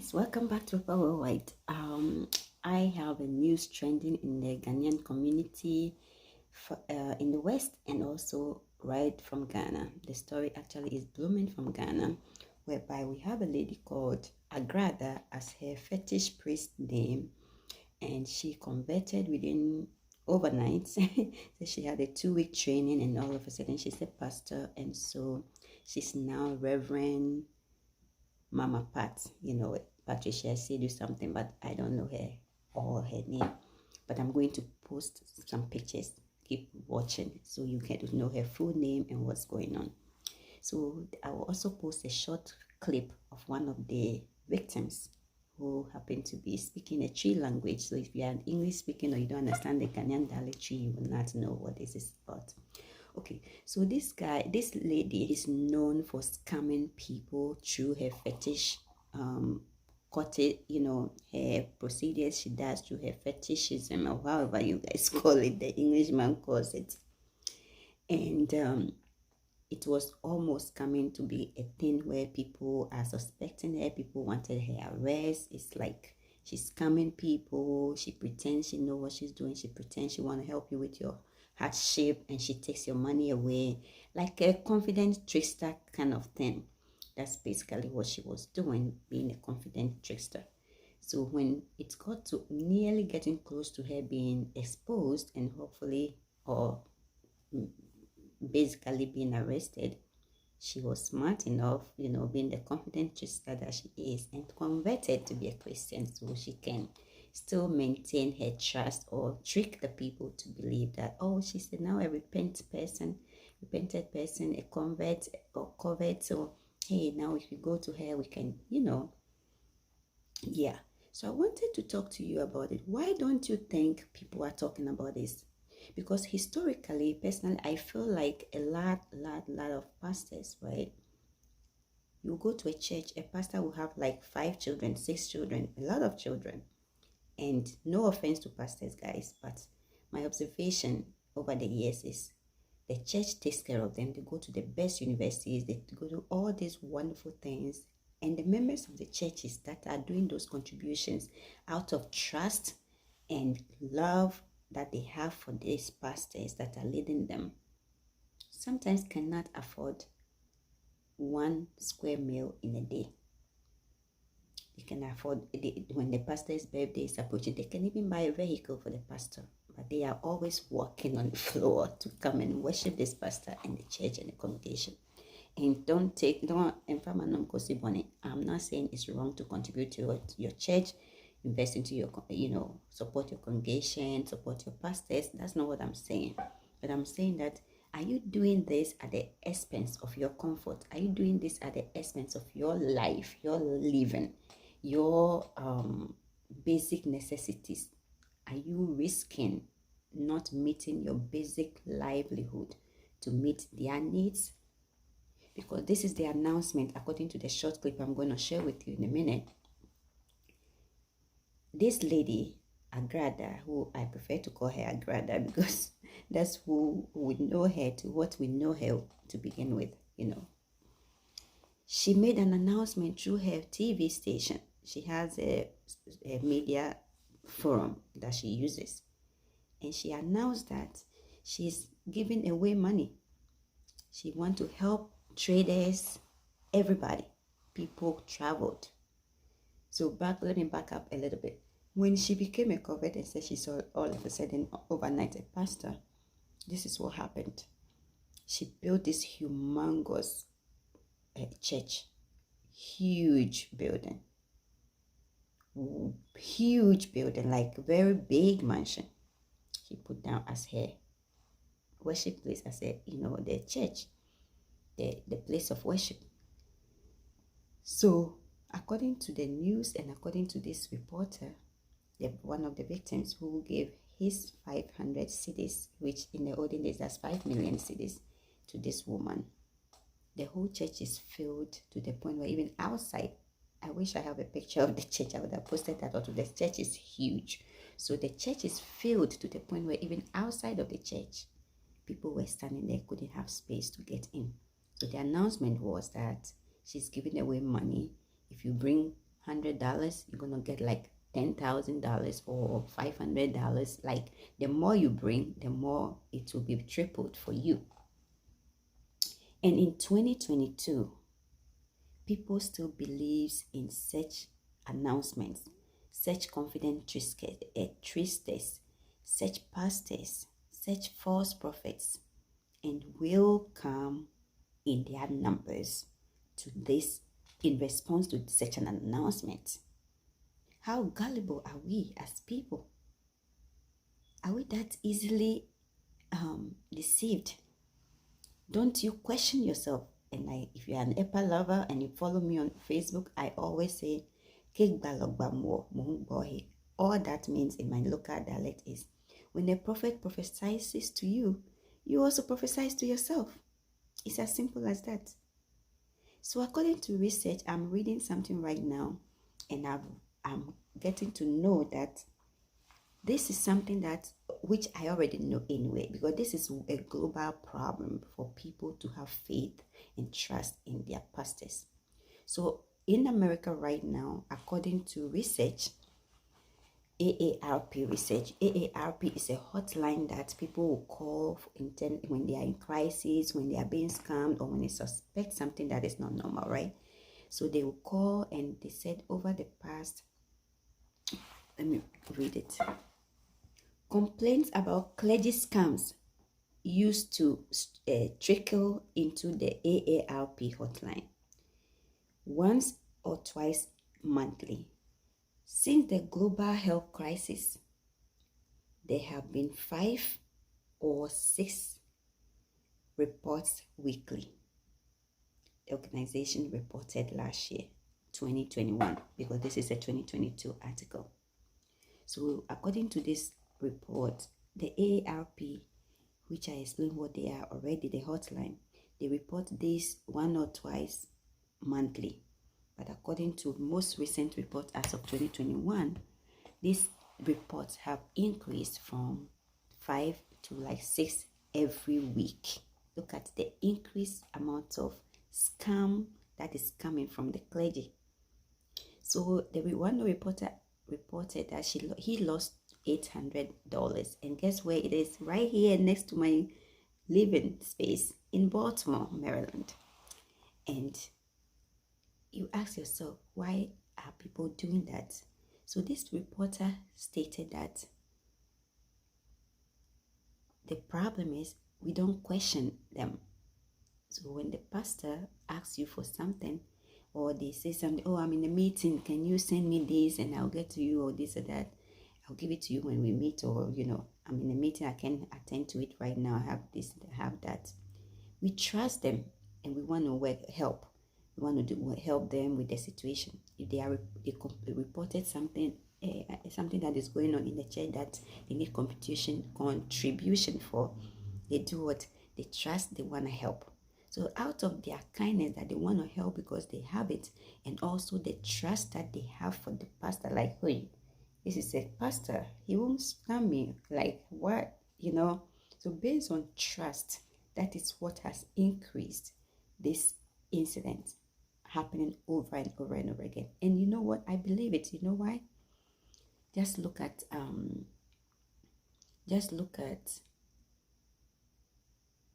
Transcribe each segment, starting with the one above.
guys, welcome back to Power White. I have a news trending in the Ghanaian community in the West and also right from Ghana. The story actually is blooming from Ghana, whereby we have a lady called Agrada as her fetish priest name, and she converted within overnight. So she had a 2-week training, and all of a sudden she's a pastor, and so she's now Reverend Mama Pat, Patricia said do something, but I don't know her or her name. But I'm going to post some pictures. Keep watching so you get to know her full name and what's going on. So I will also post a short clip of one of the victims who happen to be speaking a Tree language. So if you are English speaking or you don't understand the Ghanaian dialect, you will not know what this is about. Okay, so this lady is known for scamming people through her fetish, her procedures she does through her fetishism, or however you guys call it, the Englishman calls it. And it was almost coming to be a thing where people are suspecting her, people wanted her arrest. It's like she's scamming people, she pretends she knows what she's doing, she pretends she want to help you with your hardship, and she takes your money away, like a confident trickster kind of thing. That's basically what she was doing, being a confident trickster. So when it got to nearly getting close to her being exposed and hopefully, or basically being arrested, she was smart enough, being the confident trickster that she is, and converted to be a Christian so she can still maintain her trust or trick the people to believe that, oh, she's now a repented person, a convert or convert. So, hey, now if you go to her, we can, yeah. So I wanted to talk to you about it. Why don't you think people are talking about this? Because historically, personally, I feel like a lot of pastors, right? You go to a church, a pastor will have like 5 children, 6 children, a lot of children. And no offense to pastors, guys, but my observation over the years is the church takes care of them. They go to the best universities, they go to all these wonderful things. And the members of the churches that are doing those contributions out of trust and love that they have for these pastors that are leading them, sometimes cannot afford 1 square meal in a day. They can afford, when the pastor's birthday is approaching, they can even buy a vehicle for the pastor. But they are always walking on the floor to come and worship this pastor and the church and the congregation. And I'm not saying it's wrong to contribute to your church, invest into your, support your congregation, support your pastors. That's not what I'm saying. But I'm saying that, are you doing this at the expense of your comfort? Are you doing this at the expense of your life, your living, your basic necessities? Are you risking not meeting your basic livelihood to meet their needs? Because this is the announcement according to the short clip I'm going to share with you in a minute. This lady, Agrada, who I prefer to call her Agrada because that's who we know her to, what we know her to begin with, She made an announcement through her TV station. She has a media forum that she uses. And she announced that she's giving away money. She wants to help traders, everybody. People traveled. So let me back up a little bit. When she became a convert and said she saw all of a sudden overnight a pastor, this is what happened. She built this humongous church, huge building, like very big mansion. She put down as her worship place, as the church, the place of worship. So according to the news and according to this reporter, one of the victims who gave his 500 cedis, which in the olden days that's 5 million cedis, to this woman, the whole church is filled to the point where even outside, I wish I have a picture of the church, I would have posted that. The church is huge. So the church is filled to the point where even outside of the church, people were standing there, couldn't have space to get in. So the announcement was that she's giving away money. If you bring $100, you're gonna get like $10,000 or $500. Like the more you bring, the more it will be tripled for you. And in 2022, people still believes in such announcements, such confident tricksters, such pastors, such false prophets, and will come in their numbers to this in response to such an announcement. How gullible are we as people? Are we that easily deceived? Don't you question yourself? And if you're an Apple lover and you follow me on Facebook, I always say, all that means in my local dialect is, when a prophet prophesies to you, you also prophesy to yourself. It's as simple as that. So according to research, I'm reading something right now, and I'm getting to know that this is something which I already know anyway, because this is a global problem for people to have faith and trust in their pastors. So in America right now, according to research, AARP research, AARP is a hotline that people will call when they are in crisis, when they are being scammed, or when they suspect something that is not normal, right? So they will call, and they said over the past, let me read it. Complaints about clergy scams used to trickle into the AARP hotline once or twice monthly. Since the global health crisis, there have been 5 or 6 reports weekly. The organization reported last year, 2021, because this is a 2022 article. So according to this report, the AARP, which I explained what they are already, the hotline, they report this 1 or twice monthly. But according to most recent reports as of 2021, these reports have increased from 5 to like 6 every week. Look at the increased amount of scam that is coming from the clergy. So the one reporter reported that he lost $800, and guess where it is? Right here next to my living space in Baltimore, Maryland. And you ask yourself, why are people doing that? So this reporter stated that the problem is we don't question them. So when the pastor asks you for something, or they say something, oh, I'm in a meeting, can you send me this and I'll get to you, or this or that, I'll give it to you when we meet, or I'm in a meeting, I can attend to it right now, I have this, I have that. We trust them, and we want to help. We want to help them with the situation. If they reported something that is going on in the church that they need contribution for, they do what? They trust, they want to help. So out of their kindness that they want to help because they have it, and also the trust that they have for the pastor, like, hey, this is a pastor, he won't scam me, like what, So based on trust, that is what has increased this incident happening over and over and over again. And you know what? I believe it. You know why? Just look at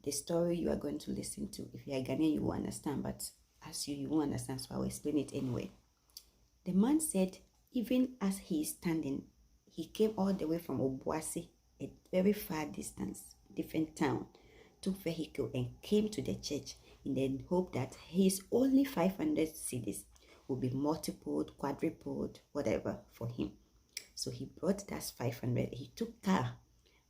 the story you are going to listen to. If you are Ghanaian, you will understand, but as you won't understand, so I will explain it anyway. The man said, even as he is standing, he came all the way from Obuasi, a very far distance, different town, took vehicle and came to the church in the hope that his only 500 cedis will be multiplied, quadrupled, whatever for him. So he brought that 500. He took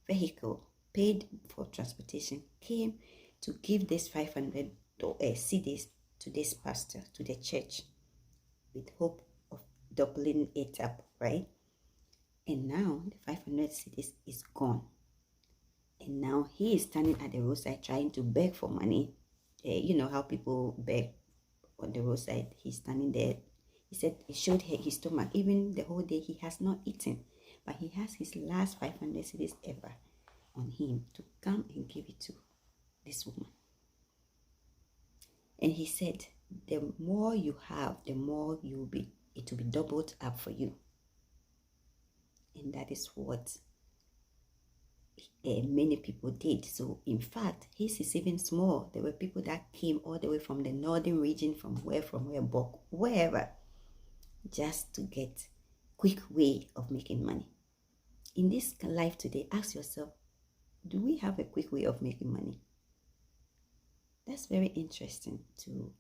vehicle, paid for transportation, came to give this 500 cedis to this pastor, to the church, with hope of doubling it up, right? And now the 500 cedis is gone. And now he is standing at the roadside trying to beg for money. You know how people beg on the roadside. He's standing there. He said it showed his stomach. Even the whole day he has not eaten. But he has his last 500 cedis ever on him to come and give it to this woman. And he said, the more you have, the more you will be it will be doubled up for you. And that is what many people did. So in fact, his is even small. There were people that came all the way from the northern region, from wherever, just to get quick way of making money. In this life today, ask yourself, do we have a quick way of making money? That's very interesting to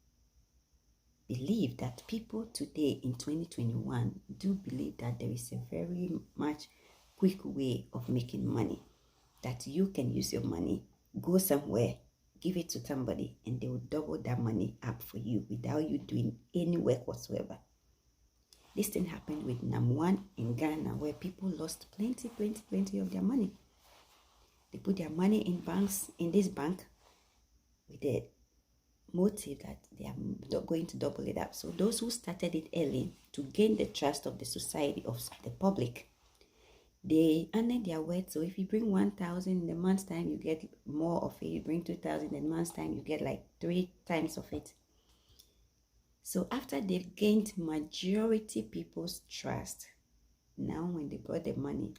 believe that people today in 2021 do believe that there is a very much quick way of making money, that you can use your money, go somewhere, give it to somebody, and they will double that money up for you without you doing any work whatsoever. This thing happened with Nam1 in Ghana, where people lost plenty of their money. They put their money in banks, in this bank, with the motive that they are going to double it up. So those who started it early to gain the trust of the society, of the public, they honored their word. So if you bring 1,000 in a month's time, you get more of it. You bring 2,000 in a month's time, you get like 3 times of it. So after they've gained majority people's trust, now when they got the money,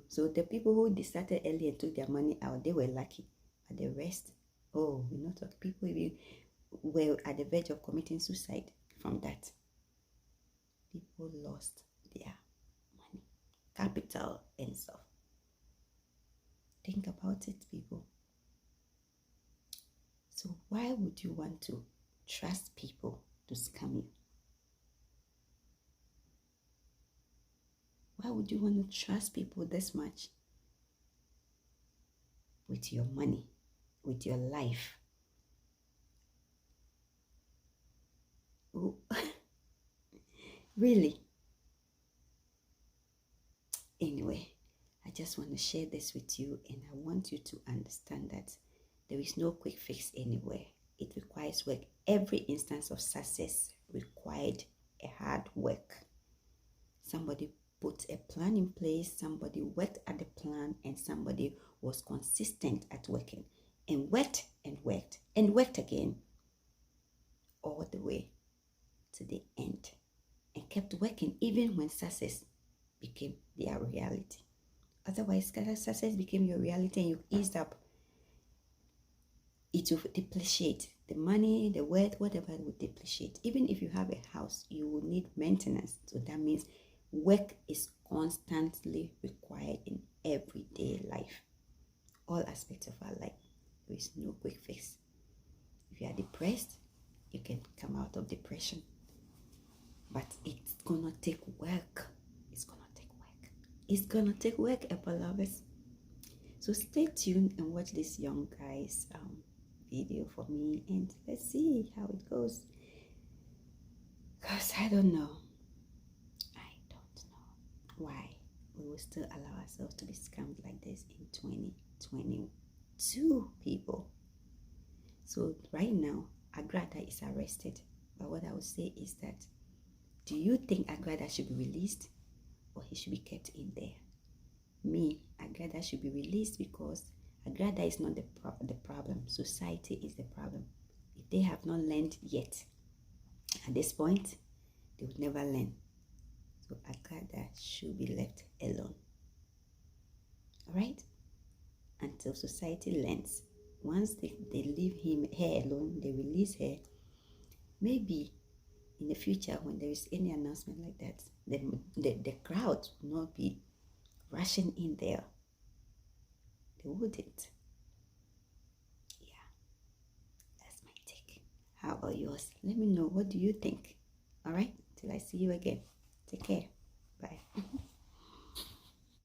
so the people who started early and took their money out, they were lucky. But the rest, we're not talking, people even were at the verge of committing suicide from that. People lost their money, capital and stuff. Think about it, people. So why would you want to trust people to scam you? Why would you want to trust people this much with your money, with your life? Oh, really? Anyway, I just want to share this with you, and I want you to understand that there is no quick fix anywhere. It requires work. Every instance of success required a hard work. Somebody put a plan in place, somebody worked at the plan, and somebody was consistent at working, and worked and worked and worked again all the way to the end, and kept working even when success became their reality. Otherwise, success became your reality and you eased up, it will depreciate. The money, the wealth, whatever, will depreciate. Even if you have a house, you will need maintenance. So that means work is constantly required in everyday life, all aspects of our life. There is no quick fix. If you are depressed, you can come out of depression, but it's gonna take work. It's gonna take work, beloveds. So stay tuned and watch this young guy's video for me, and let's see how it goes, because I don't know why we will still allow ourselves to be scammed like this in 2022, people. So right now, Agrada is arrested, but what I would say is that, do you think Agrada should be released or he should be kept in there? Me, Agrada should be released, because Agrada is not the problem. Society is the problem. If they have not learned yet, at this point, they would never learn. So Agrada should be left alone. Alright? Until society learns. Once they leave her alone, they release her, maybe in the future when there is any announcement like that, the crowd will not be rushing in there. They wouldn't. Yeah, that's my take. How about yours? Let me know, what do you think? All right, till I see you again. Take care. Bye.